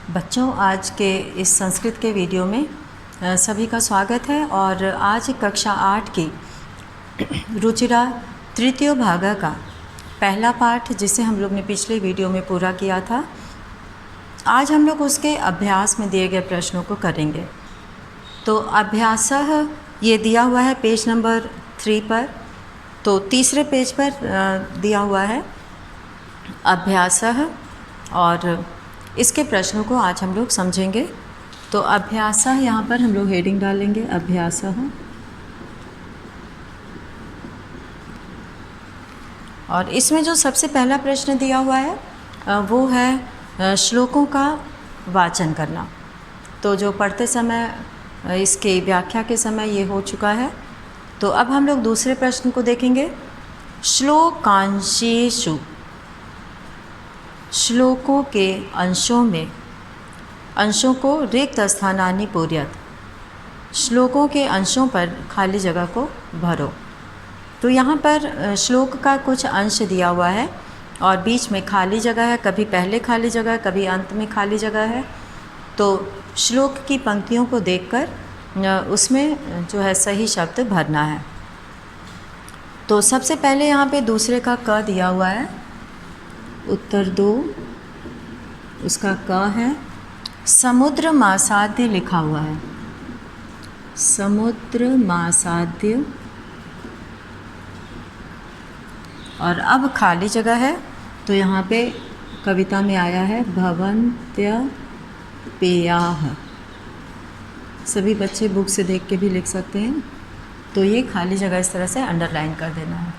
बच्चों, आज के इस संस्कृत के वीडियो में सभी का स्वागत है। और आज कक्षा 8 की रुचिरा तृतीय भागा का पहला पाठ, जिसे हम लोग ने पिछले वीडियो में पूरा किया था, आज हम लोग उसके अभ्यास में दिए गए प्रश्नों को करेंगे। तो अभ्यासः ये दिया हुआ है पेज नंबर 3 पर। तो तीसरे पेज पर दिया हुआ है अभ्यासः, और इसके प्रश्नों को आज हम लोग समझेंगे। तो अभ्यासः यहाँ पर हम लोग हेडिंग डालेंगे, अभ्यासः। और इसमें जो सबसे पहला प्रश्न दिया हुआ है वो है श्लोकों का वाचन करना। तो जो पढ़ते समय इसके व्याख्या के समय ये हो चुका है। तो अब हम लोग दूसरे प्रश्न को देखेंगे। श्लोकांशेषु, श्लोकों के अंशों में, अंशों को रिक्त स्थानानि पूर्यत, श्लोकों के अंशों पर खाली जगह को भरो। तो यहाँ पर श्लोक का कुछ अंश दिया हुआ है और बीच में खाली जगह है, कभी पहले खाली जगह, कभी अंत में खाली जगह है। तो श्लोक की पंक्तियों को देखकर उसमें जो है सही शब्द भरना है। तो सबसे पहले यहाँ पे दूसरे का क दिया हुआ है, उत्तर 2 उसका क है। समुद्र मासाद्य लिखा हुआ है, समुद्र मासाद्य। और अब खाली जगह है, तो यहाँ पे कविता में आया है भवन्त्य पेयाः। सभी बच्चे बुक से देख के भी लिख सकते हैं। तो ये खाली जगह इस तरह से अंडरलाइन कर देना है।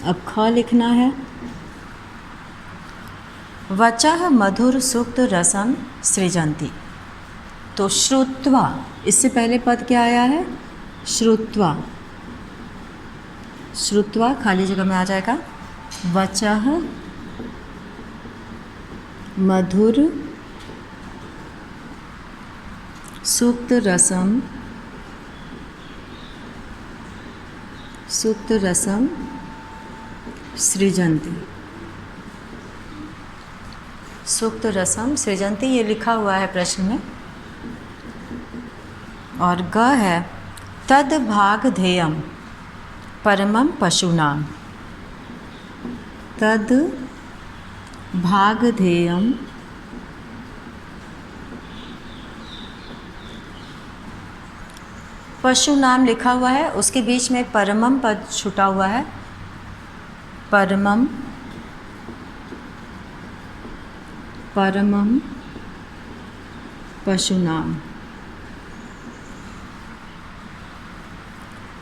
अब ख लिखना है। वचः मधुर सुक्त रसम सृजन्ति। तो श्रुत्वा, इससे पहले पद क्या आया है? श्रुत्वा। श्रुत्वा खाली जगह में आ जाएगा। वचः मधुर सुक्त रसम, सुक्त रसम सृजन्ति। सुक्त रसम सृजन्ति ये लिखा हुआ है प्रश्न में। और ग है तद भाग ध्येयम परमम पशूनाम। तद भाग ध्येयम पशु नाम लिखा हुआ है, उसके बीच में परमम पद छुटा हुआ है। परमम, परमम पशु नाम।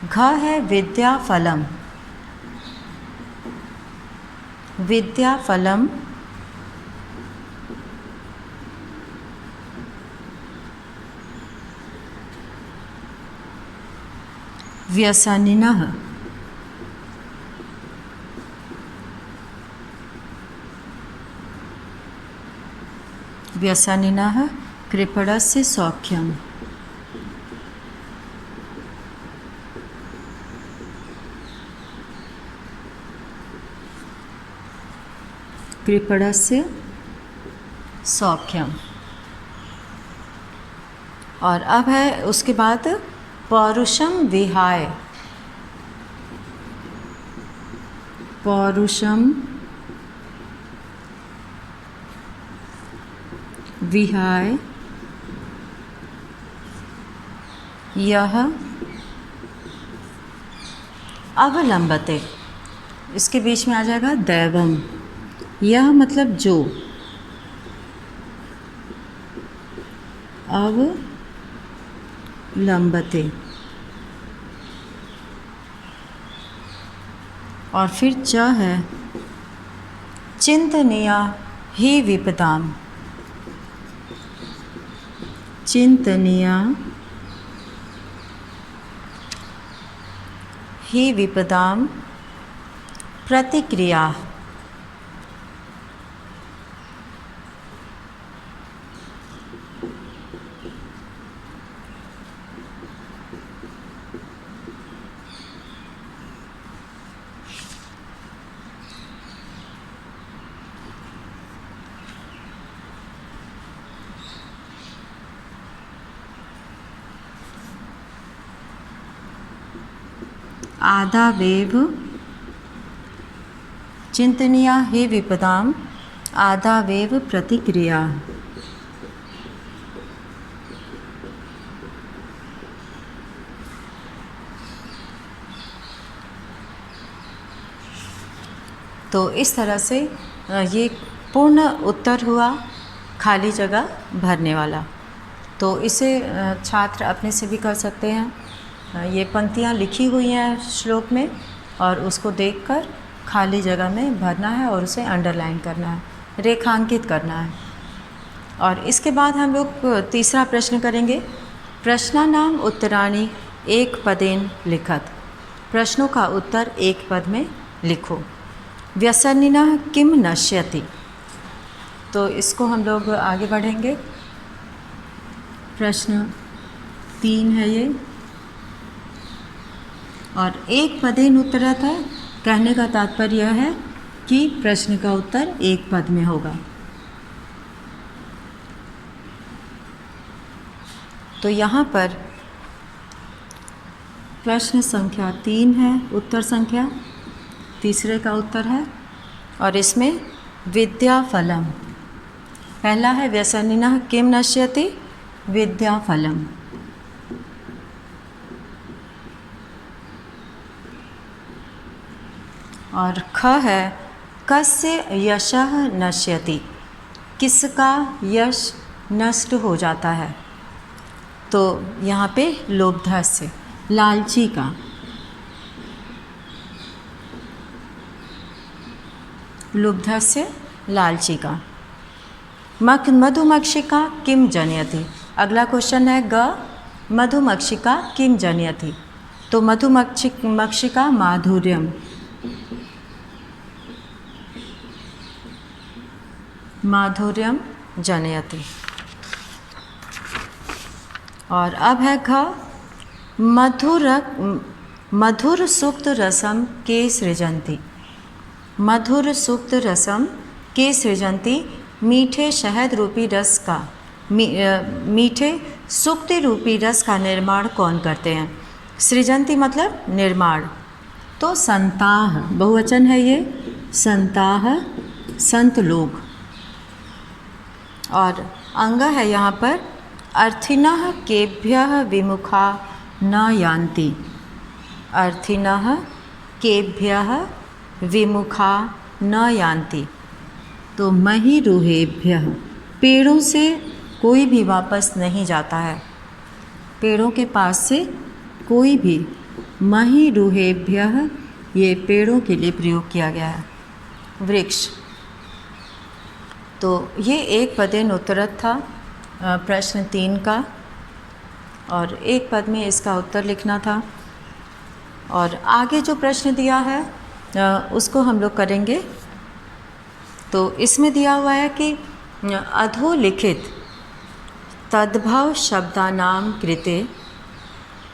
घ है विद्याफलम, विद्याफलम। व्यसनिनः, व्यसनिनः कृपणस्य सौख्यम। कृपणस्य सौख्यम। और अब है उसके बाद पौरुषम विहाय, पौरुषम विहाय यह अवलंबते। इसके बीच में आ जाएगा दैवम। यह मतलब जो, अवलंबते। और फिर च है चिंतनीया ही विपदाम, चिंतनीया ही विपदाम प्रतिक्रिया। आदावेव चिंतनीया हि विपदाम आदावेव प्रतिक्रिया। तो इस तरह से ये पूर्ण उत्तर हुआ खाली जगह भरने वाला। तो इसे छात्र अपने से भी कर सकते हैं। ये पंक्तियाँ लिखी हुई हैं श्लोक में और उसको देखकर खाली जगह में भरना है और उसे अंडरलाइन करना है, रेखांकित करना है। और इसके बाद हम लोग तीसरा प्रश्न करेंगे। प्रश्नानाम उत्तराणि एक पदेन लिखत। प्रश्नों का उत्तर एक पद में लिखो। व्यसनिनः किम नश्यति। तो इसको हम लोग आगे बढ़ेंगे। प्रश्न 3 है ये और एक पदेन उत्तरत है। कहने का तात्पर्य यह है कि प्रश्न का उत्तर एक पद में होगा। तो यहाँ पर प्रश्न संख्या 3 है, उत्तर संख्या तीसरे का उत्तर है और इसमें विद्याफलम पहला है। व्यसनिनः किम नश्यति विद्याफलम। और ख है कस्य यशः नश्यति। किसका यश नष्ट हो जाता है। तो यहाँ पे लोभधस्य लालची का। लुब्धस्य लालची का। मधुमक्षिका किम जनयति। अगला क्वेश्चन है ग मधुमक्षिका किम जनयति। तो मधुमक्षिका माधुर्यम। माधुर्यम जनयति। और अब है घ मधुर सुक्त रसम के सृजन्ति। मधुर सुक्त रसम के सृजन्ति। मीठे शहद रूपी रस का मीठे सुक्ति रूपी रस का निर्माण कौन करते हैं। सृजन्ति मतलब निर्माण। तो संताः बहुवचन है ये। संताः संत लोग। और अंग है यहाँ पर अर्थिनः केभ्यः विमुखा न यान्ति। अर्थिनः केभ्यः विमुखा न यान्ति। तो महिरुहेभ्यः पेड़ों से कोई भी वापस नहीं जाता है। पेड़ों के पास से कोई भी। महिरुहेभ्यः ये पेड़ों के लिए प्रयोग किया गया है। वृक्ष। तो ये एक पदेन उत्तरत था प्रश्न 3 का और एक पद में इसका उत्तर लिखना था। और आगे जो प्रश्न दिया है उसको हम लोग करेंगे। तो इसमें दिया हुआ है कि अधोलिखित तद्भव शब्दानां कृते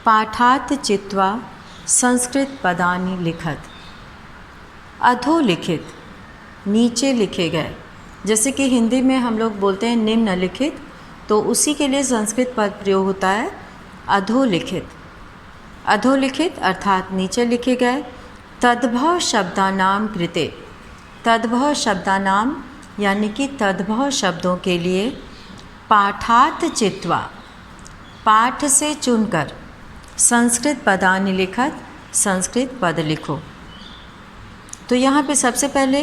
पाठात् चित्वा संस्कृत पदानि लिखत। अधोलिखित नीचे लिखे गए। जैसे कि हिंदी में हम लोग बोलते हैं निम्नलिखित, तो उसी के लिए संस्कृत पद प्रयोग होता है अधोलिखित। अधोलिखित अर्थात नीचे लिखे गए। तद्भव शब्दानां कृते। तद्भव शब्दानाम यानी कि तद्भव शब्दों के लिए पाठात् चित्वा पाठ से चुनकर संस्कृत पदानि लिखत संस्कृत पद लिखो। तो यहाँ पे सबसे पहले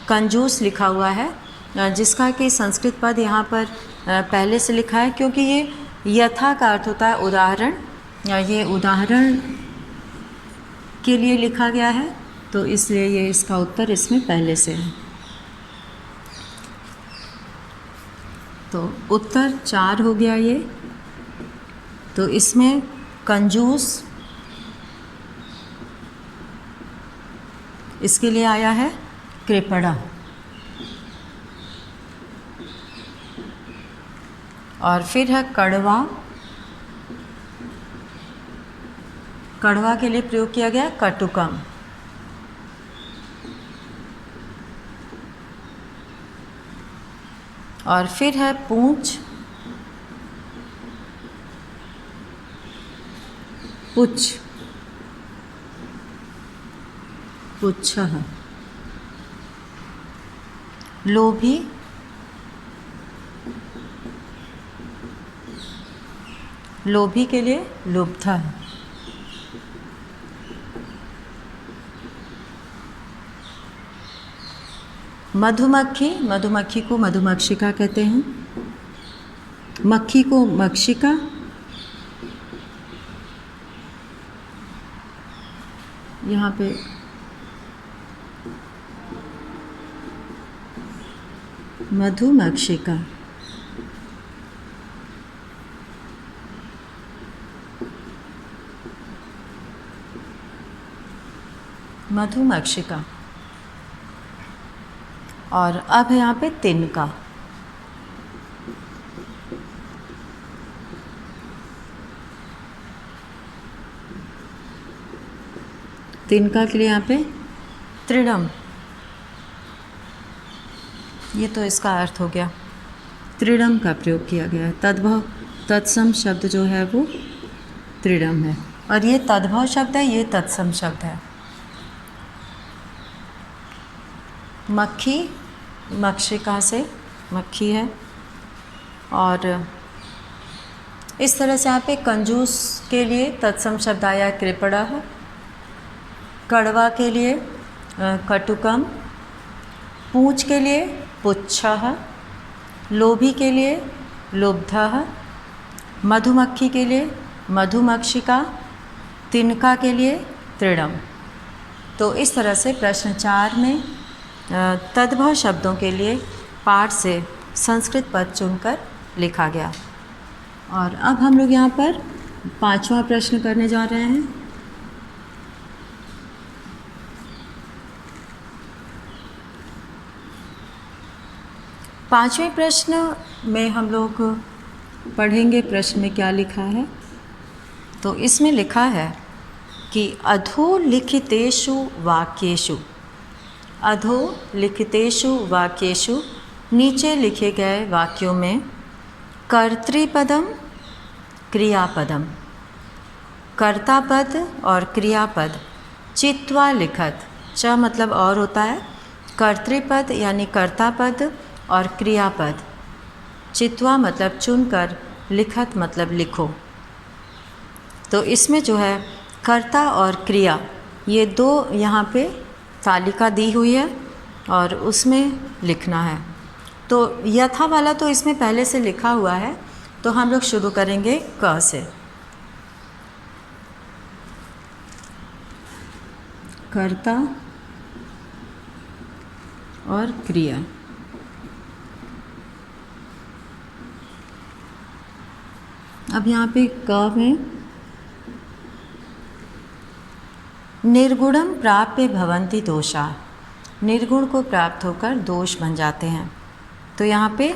कंजूस लिखा हुआ है जिसका कि संस्कृत पद यहाँ पर पहले से लिखा है क्योंकि ये यथा का अर्थ होता है उदाहरण। ये उदाहरण के लिए लिखा गया है तो इसलिए ये इसका उत्तर इसमें पहले से है। तो उत्तर 4 हो गया ये। तो इसमें कंजूस इसके लिए आया है कृपणा। और फिर है कड़वा। कड़वा के लिए प्रयोग किया गया कटुकम। और फिर है पूंछ। पुच्छ। पुच्छः। लोभी, लोभी के लिए लुब्धः। मधुमक्खी, मधुमक्खी को मधुमक्षिका कहते हैं। मक्खी को मक्षिका, यहाँ पे मधुमक्षिका। मधुमक्षिका। और अब यहाँ पे तिनका। तिनका के लिए यहाँ पे त्रिडम। ये तो इसका अर्थ हो गया, त्रिडम का प्रयोग किया गया है। तद्भव तत्सम शब्द जो है वो त्रिडम है, और ये तद्भव शब्द है, ये तत्सम शब्द है। मक्खी, मक्षिका से मक्खी है। और इस तरह से यहाँ पे कंजूस के लिए तत्सम शब्द आया कृपणः। कड़वा के लिए कटुकम। पूंछ के लिए पुच्छः। लोभी के लिए लुब्धः। मधुमक्खी के लिए मधुमक्षिका। तिनका के लिए त्रिडम। तो इस तरह से प्रश्न 4 में तद्भव शब्दों के लिए पाठ से संस्कृत पद चुनकर लिखा गया। और अब हम लोग यहाँ पर 5वां प्रश्न करने जा रहे हैं। पांचवें प्रश्न में हम लोग पढ़ेंगे प्रश्न में क्या लिखा है। तो इसमें लिखा है कि अधोलिखितेषु वाक्येषु, अधोलिखितेषु वाक्येषु, नीचे लिखे गए वाक्यों में कर्तृपदम, क्रियापदम, कर्तापद और क्रियापद चित्वा लिखत। च मतलब और होता है, कर्तृपद यानी कर्तापद और क्रियापद चित्वा मतलब चुनकर, लिखत मतलब लिखो। तो इसमें जो है कर्ता और क्रिया, ये 2 यहाँ पे तालिका दी हुई है और उसमें लिखना है। तो यथा वाला तो इसमें पहले से लिखा हुआ है, तो हम लोग शुरू करेंगे क से। कर्ता और क्रिया। अब यहाँ पे क में निर्गुणम प्राप्य भवन्ति दोषा, निर्गुण को प्राप्त होकर दोष बन जाते हैं। तो यहाँ पे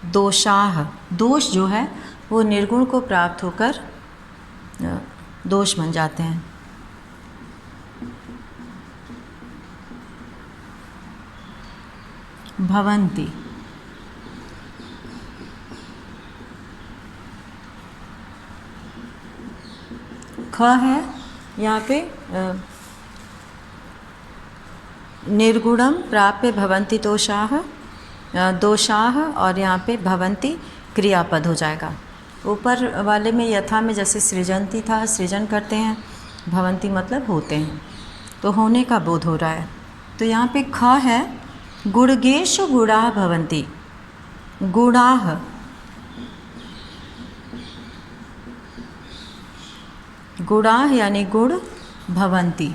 दोषाह, दोष जो है वो निर्गुण को प्राप्त होकर दोष बन जाते हैं। भवन्ति, ख है यहाँ पे निर्गुणम प्राप्य भवन्ति दोषाः, दोषाः, और यहाँ पे भवन्ति क्रियापद हो जाएगा। ऊपर वाले में यथा में जैसे सृजन्ति था, सृजन करते हैं, भवन्ति मतलब होते हैं, तो होने का बोध हो रहा है। तो यहाँ पे ख है गुणगेषु गुणाः भवन्ति, गुणाः, गुणाः यानी गुण, भवन्ति।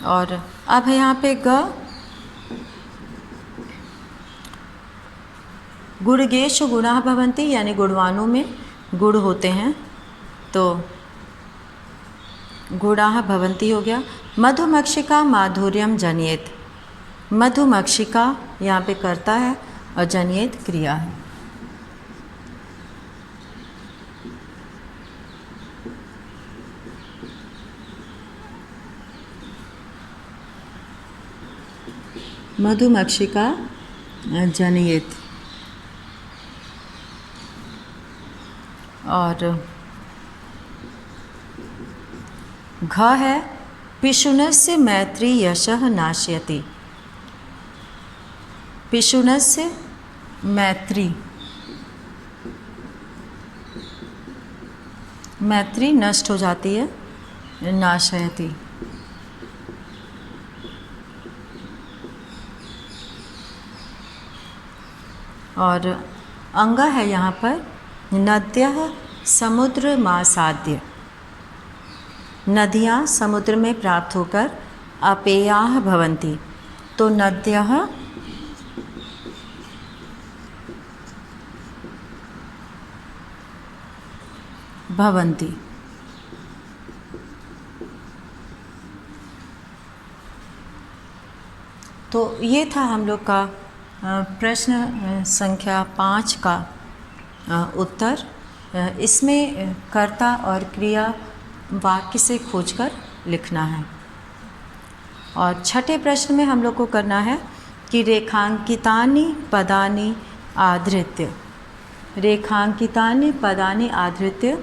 और अब है यहाँ पे ग, गुणगेषु गुणाः भवन्ति यानी गुणवानों में गुण होते हैं, तो गुणाः भवन्ति हो गया। मधुमक्षिका माधुर्यम जनियेत, मधुमक्षिका यहाँ पे कर्ता है और जनियेत क्रिया है। मधुमक्षिका जनियेत। और घ है पिशुनस्य मैत्री यशः नाशयति। पिशुनस्य मैत्री, मैत्री नष्ट हो जाती है, नाशयति। और अंगा है यहाँ पर नद्यः समुद्र मासाद्य। नदियाँ समुद्र में प्राप्त होकर अपेयाः भवन्ति। तो नद्यः भवन्ति। तो ये था हम लोग का प्रश्न संख्या 5 का उत्तर। इसमें कर्ता और क्रिया वाक्य से खोजकर लिखना है। और छठे प्रश्न में हम लोग को करना है कि रेखांकितानि पदानि आधृत्य। रेखांकितानि पदानि आधृत्य,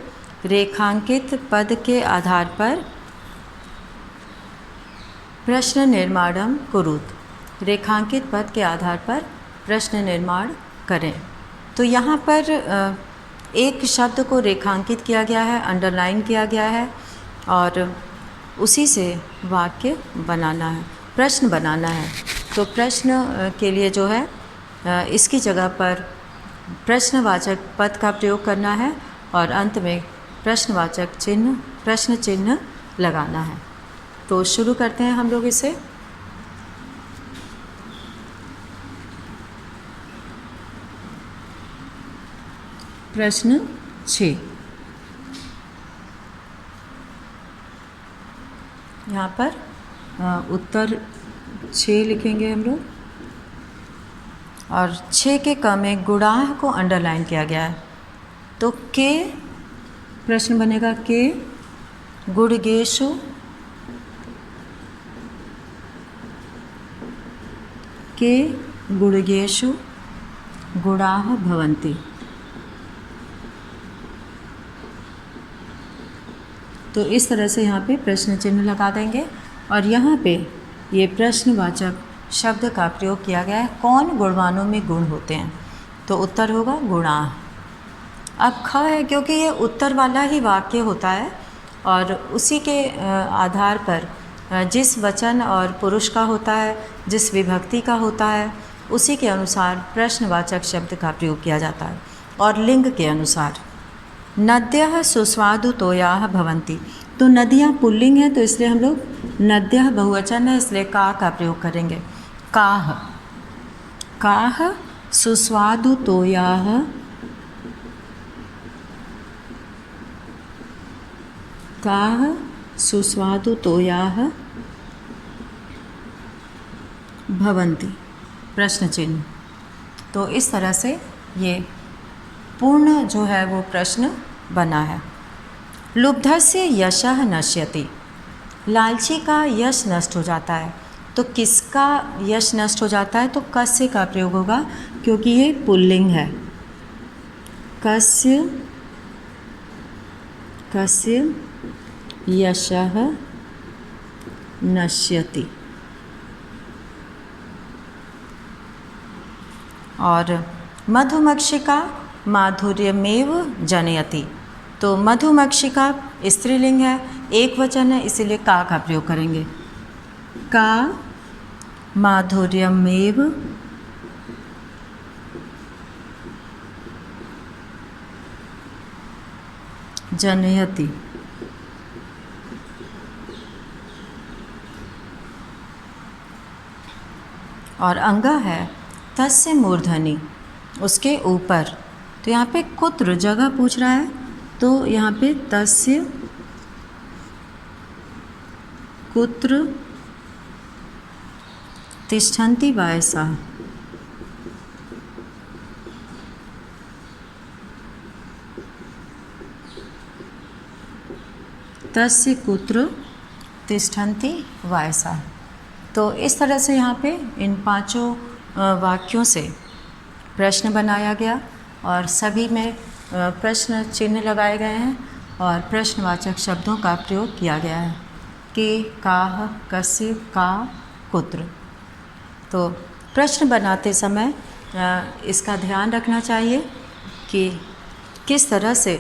रेखांकित पद के आधार पर प्रश्न निर्माणम कुरुत। रेखांकित पद के आधार पर प्रश्न निर्माण करें। तो यहाँ पर एक शब्द को रेखांकित किया गया है, अंडरलाइन किया गया है, और उसी से वाक्य बनाना है, प्रश्न बनाना है। तो प्रश्न के लिए जो है इसकी जगह पर प्रश्नवाचक पद का प्रयोग करना है और अंत में प्रश्नवाचक चिन्ह, प्रश्न चिन्ह लगाना है। तो शुरू करते हैं हम लोग इसे। प्रश्न 6, यहाँ पर उत्तर 6 लिखेंगे हम लोग। और 6 के क में गुणाह को अंडरलाइन किया गया है। तो के प्रश्न बनेगा के गुणगेषु के गुणगेषु गुणाः भवन्ति। तो इस तरह से यहाँ पे प्रश्न चिन्ह लगा देंगे। और यहाँ पे ये प्रश्नवाचक शब्द का प्रयोग किया गया है। कौन गुणवानों में गुण होते हैं? तो उत्तर होगा गुणाः। अब ख है क्योंकि ये उत्तर वाला ही वाक्य होता है और उसी के आधार पर जिस वचन और पुरुष का होता है, जिस विभक्ति का होता है, उसी के अनुसार प्रश्नवाचक शब्द का प्रयोग किया जाता है और लिंग के अनुसार। नद्यः सुस्वादु तोयाः भवन्ति। तो नदियाँ पुल्लिंग है तो इसलिए हम लोग नद्यः बहुवचन है इसलिए का प्रयोग करेंगे। काह, काह सुस्वादु तोयाः काह सुस्वादु तोयाः भवन्ति, प्रश्न चिन्ह। तो इस तरह से ये पूर्ण जो है वो प्रश्न बना है। लुब्धस्य यशः नश्यति। लालची का यश नष्ट हो जाता है। तो किसका यश नष्ट हो जाता है? तो कस्य का प्रयोग होगा क्योंकि ये पुल्लिंग है। कस्य, कस्य यशः नश्यति। और मधुमक्षिका माधुर्यमेव जनयति। तो मधुमक्षिका स्त्रीलिंग है, एक वचन है, इसीलिए का प्रयोग करेंगे। का माधुर्यमेव जनयति। और अंगा है तस्य मूर्धनि, उसके ऊपर। तो यहाँ पे कुत्र जगह पूछ रहा है तो यहाँ पे तस्य कुत्र तिष्ठन्ति वायसाः। तस्य कुत्र तिष्ठन्ति वायसाः। तो इस तरह से यहाँ पे इन पांचों वाक्यों से प्रश्न बनाया गया और सभी में प्रश्न चिन्ह लगाए गए हैं और प्रश्नवाचक शब्दों का प्रयोग किया गया है। के, काह, कस्य, का, कुत्र। तो प्रश्न बनाते समय इसका ध्यान रखना चाहिए कि किस तरह से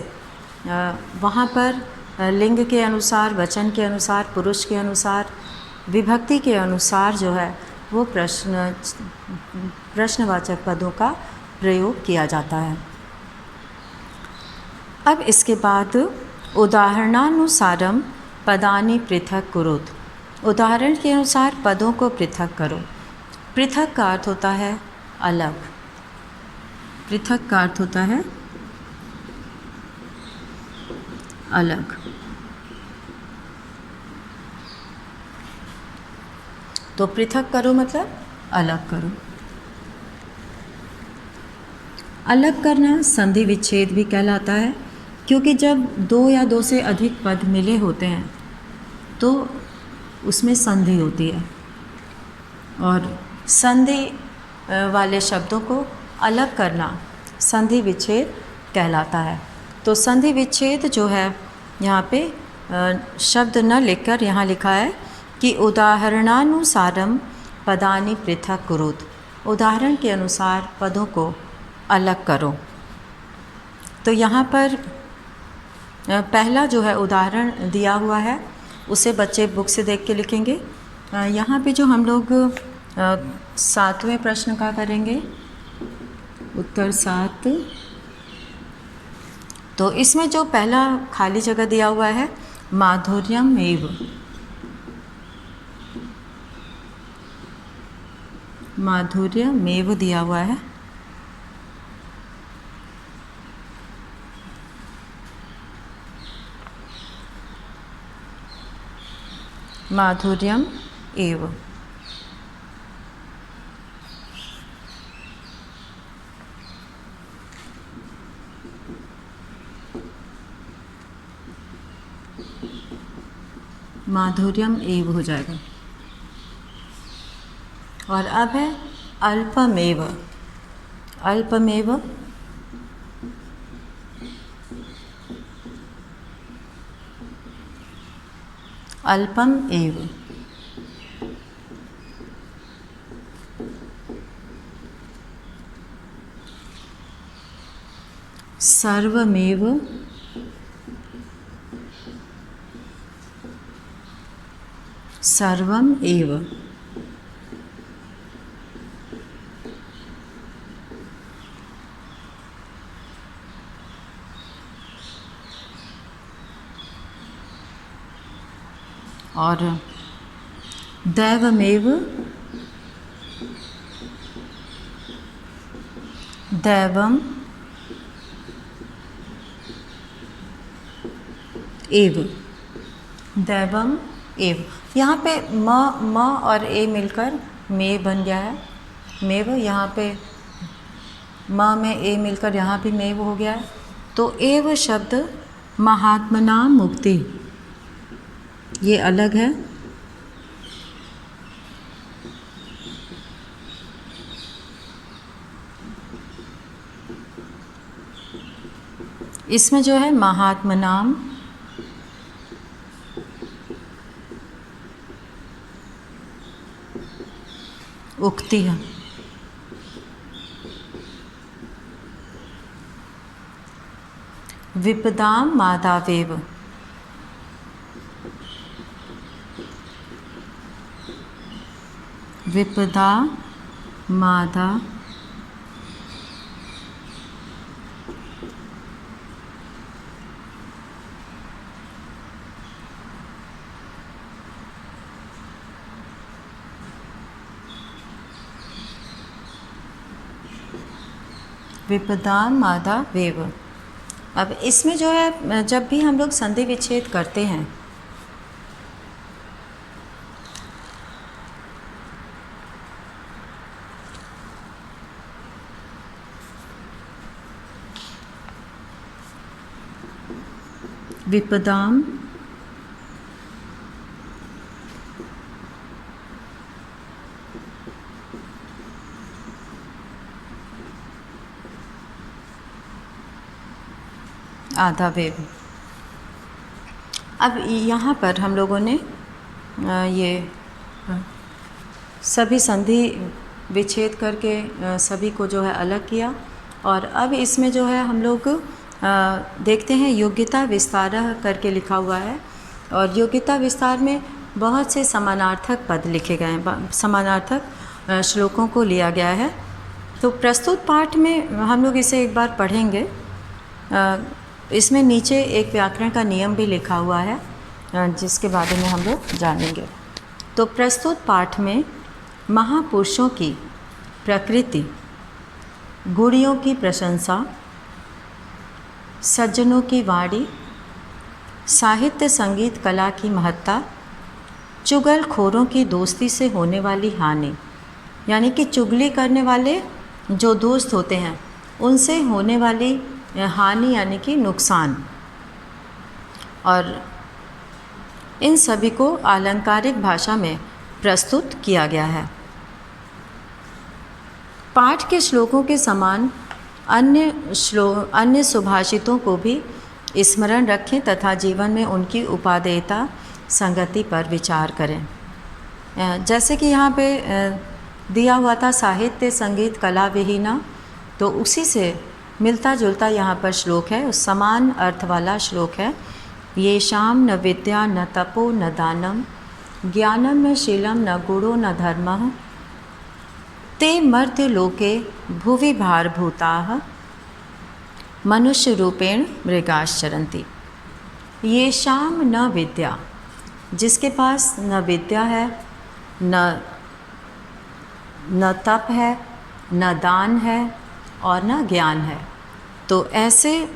वहाँ पर लिंग के अनुसार, वचन के अनुसार, पुरुष के अनुसार, विभक्ति के अनुसार जो है वो प्रश्नवाचक पदों का प्रयोग किया जाता है। अब इसके बाद उदाहरणानुसारम पदानि पृथक कुरुत। उदाहरण के अनुसार पदों को पृथक करो। पृथक का अर्थ होता है अलग। पृथक का अर्थ होता है अलग। तो पृथक करो मतलब अलग करो। अलग करना संधि विच्छेद भी कहलाता है, क्योंकि जब दो या दो से अधिक पद मिले होते हैं तो उसमें संधि होती है, और संधि वाले शब्दों को अलग करना संधि विच्छेद कहलाता है। तो संधि विच्छेद जो है यहाँ पे शब्द न लिखकर यहाँ लिखा है कि उदाहरणानुसारम पदानि पृथक कुरुत। उदाहरण के अनुसार पदों को अलग करो। तो यहाँ पर पहला जो है उदाहरण दिया हुआ है उसे बच्चे बुक से देख के लिखेंगे। यहाँ पे जो हम लोग 7वें प्रश्न का करेंगे, उत्तर 7। तो इसमें जो पहला खाली जगह दिया हुआ है माधुर्यम एव, माधुर्यमेव दिया हुआ है। माधुर्यम एव। माधुर्यम एव हो जाएगा। और अब है अल्पमेव। अल्पमेव अल्पम एव। सर्वमेव सर्वम एव। और दैवमेव दैवम एव। दैवम एव। यहाँ पे म और ए मिलकर मे बन गया है, मेव। यहाँ पे म में ए मिलकर यहाँ भी मेव हो गया है। तो एव शब्द महात्मना मुक्ति, ये अलग है। इसमें जो है महात्मनाम उक्ति है। विपदाम मादावेव। विपदा मादा विपदा मादा वेव। अब इसमें जो है जब भी हम लोग संधि विच्छेद करते हैं विपदाम आधा वेव। अब यहाँ पर हम लोगों ने ये सभी संधि विच्छेद करके सभी को जो है अलग किया। और अब इसमें जो है हम लोग देखते हैं योग्यता विस्तारः करके लिखा हुआ है, और योग्यता विस्तार में बहुत से समानार्थक पद लिखे गए हैं, समानार्थक श्लोकों को लिया गया है। तो प्रस्तुत पाठ में हम लोग इसे एक बार पढ़ेंगे। इसमें नीचे एक व्याकरण का नियम भी लिखा हुआ है जिसके बारे में हम लोग जानेंगे। तो प्रस्तुत पाठ में महापुरुषों की प्रकृति, गुणियों की प्रशंसा, सज्जनों की वाणी, साहित्य संगीत कला की महत्ता, चुगलखोरों की दोस्ती से होने वाली हानि, यानी कि चुगली करने वाले जो दोस्त होते हैं उनसे होने वाली हानि यानी कि नुकसान, और इन सभी को आलंकारिक भाषा में प्रस्तुत किया गया है। पाठ के श्लोकों के समान अन्य सुभाषितों को भी स्मरण रखें तथा जीवन में उनकी उपादेयता संगति पर विचार करें। जैसे कि यहाँ पे दिया हुआ था साहित्य संगीत कला विहीना, तो उसी से मिलता जुलता यहाँ पर श्लोक है, उस समान अर्थ वाला श्लोक है। ये शाम न विद्या न तपो न दानम, ज्ञानम न शीलम न गुणो न धर्मः, ते मर्त्य लोके भुवि भारभूताः, मनुष्य रूपेण मृगाश्चरन्ति। ये शाम न विद्या, जिसके पास न विद्या है, न तप है, न दान है और न ज्ञान है, तो ऐसे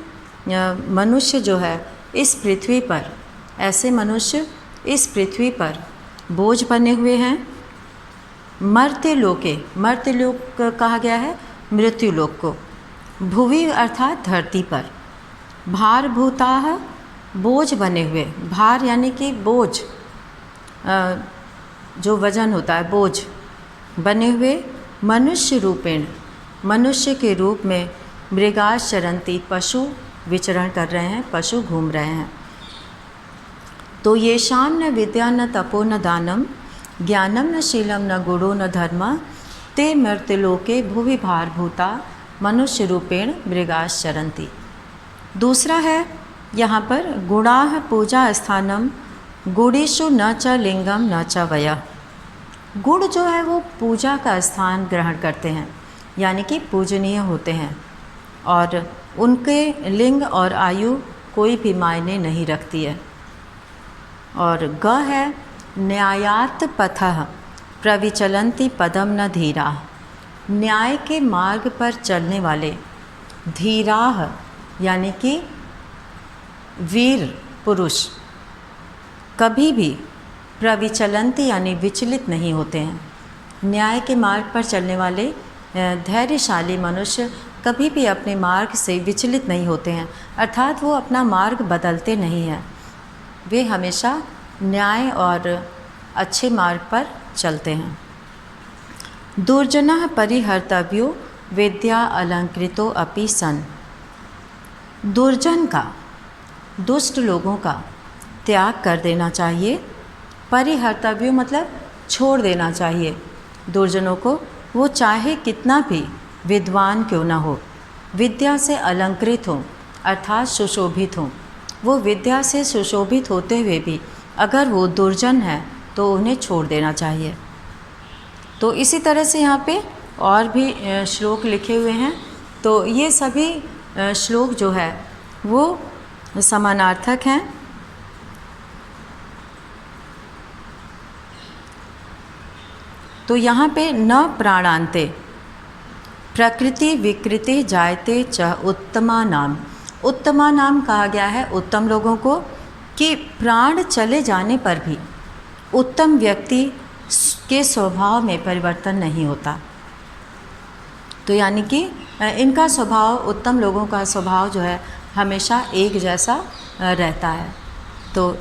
मनुष्य जो है इस पृथ्वी पर, ऐसे मनुष्य इस पृथ्वी पर बोझ बने हुए हैं। मर्त्य लोके, मर्त्य लोक कहा गया है मृत्यु लोक को, भुवि अर्थात धरती पर, भारभूताः बोझ बने हुए, भार यानी कि बोझ, जो वजन होता है बोझ बने हुए, मनुष्य रूपेण, मनुष्य के रूप में, मृगाश्चरन्ति पशु विचरण कर रहे हैं, पशु घूम रहे हैं। तो ये शाम न विद्या न तपो न दानम, ज्ञानम न शीलम न गुणो न धर्म, ते मर्त्यलोके भुवि भारभूता मनुष्य रूपेण मृगाश्चरन्ति। दूसरा है यहाँ पर गुणाः पूजा स्थानम, गुणेषु न च लिंगम न च वयः। गुण जो है वो पूजा का स्थान ग्रहण करते हैं, यानी कि पूजनीय होते हैं, और उनके लिंग और आयु कोई भी मायने नहीं रखती है। और ग है न्यायात् पथः प्रविचलन्ति पदम न धीराः, न्याय के मार्ग पर चलने वाले, धीराः यानी कि वीर पुरुष, कभी भी प्रविचलन्ति यानी विचलित नहीं होते हैं। न्याय के मार्ग पर चलने वाले धैर्यशाली मनुष्य कभी भी अपने मार्ग से विचलित नहीं होते हैं, अर्थात वो अपना मार्ग बदलते नहीं हैं, वे हमेशा न्याय और अच्छे मार्ग पर चलते हैं। दुर्जनः परिहर्तव्यो विद्या अलंकृतो अपि सन, दुर्जन का, दुष्ट लोगों का त्याग कर देना चाहिए। परिहर्तव्यो मतलब छोड़ देना चाहिए दुर्जनों को, वो चाहे कितना भी विद्वान क्यों ना हो, विद्या से अलंकृत हो अर्थात सुशोभित हो, वो विद्या से सुशोभित होते हुए भी अगर वो दुर्जन है तो उन्हें छोड़ देना चाहिए। तो इसी तरह से यहाँ पे और भी श्लोक लिखे हुए हैं, तो ये सभी श्लोक जो है वो समानार्थक हैं। तो यहाँ पे न प्राणान्ते प्रकृति विकृति जायते च उत्तमा नाम, उत्तमा नाम कहा गया है उत्तम लोगों को कि प्राण चले जाने पर भी उत्तम व्यक्ति के स्वभाव में परिवर्तन नहीं होता। तो यानी कि इनका स्वभाव, उत्तम लोगों का स्वभाव जो है हमेशा एक जैसा रहता है। तो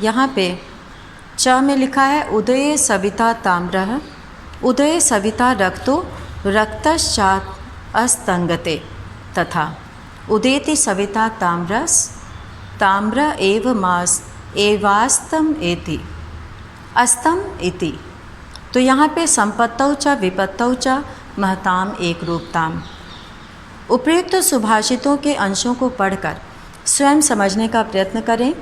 यहाँ पे च में लिखा है उदये सविता ताम्रः, उदये सविता रक्तो रक्तश्चात् अस्तंगते, तथा उदेति सविता ताम्रस ताम्र एव मास एवास्तम एति, अस्तम इति। तो यहाँ पे संपत्तौ च विपत्तौ च महताम एक रूपताम। उपयुक्त सुभाषितों के अंशों को पढ़कर स्वयं समझने का प्रयत्न करें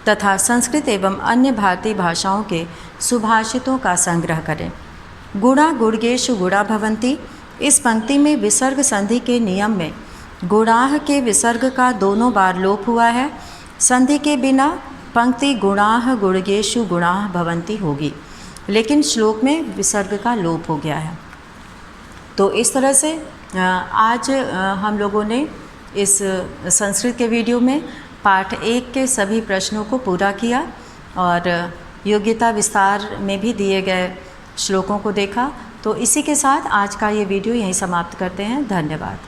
तथा संस्कृत एवं अन्य भारतीय भाषाओं के सुभाषितों का संग्रह करें। गुणा गुणगेषु गुणा भवन्ति। इस पंक्ति में विसर्ग संधि के नियम में गुणाह के विसर्ग का दोनों बार लोप हुआ है। संधि के बिना पंक्ति गुणाह गुणगेषु गुणाह भवन्ति होगी, लेकिन श्लोक में विसर्ग का लोप हो गया है। तो इस तरह से आज हम लोगों ने इस संस्कृत के वीडियो में पाठ 1 के सभी प्रश्नों को पूरा किया और योग्यता विस्तार में भी दिए गए श्लोकों को देखा। तो इसी के साथ आज का ये वीडियो यहीं समाप्त करते हैं। धन्यवाद।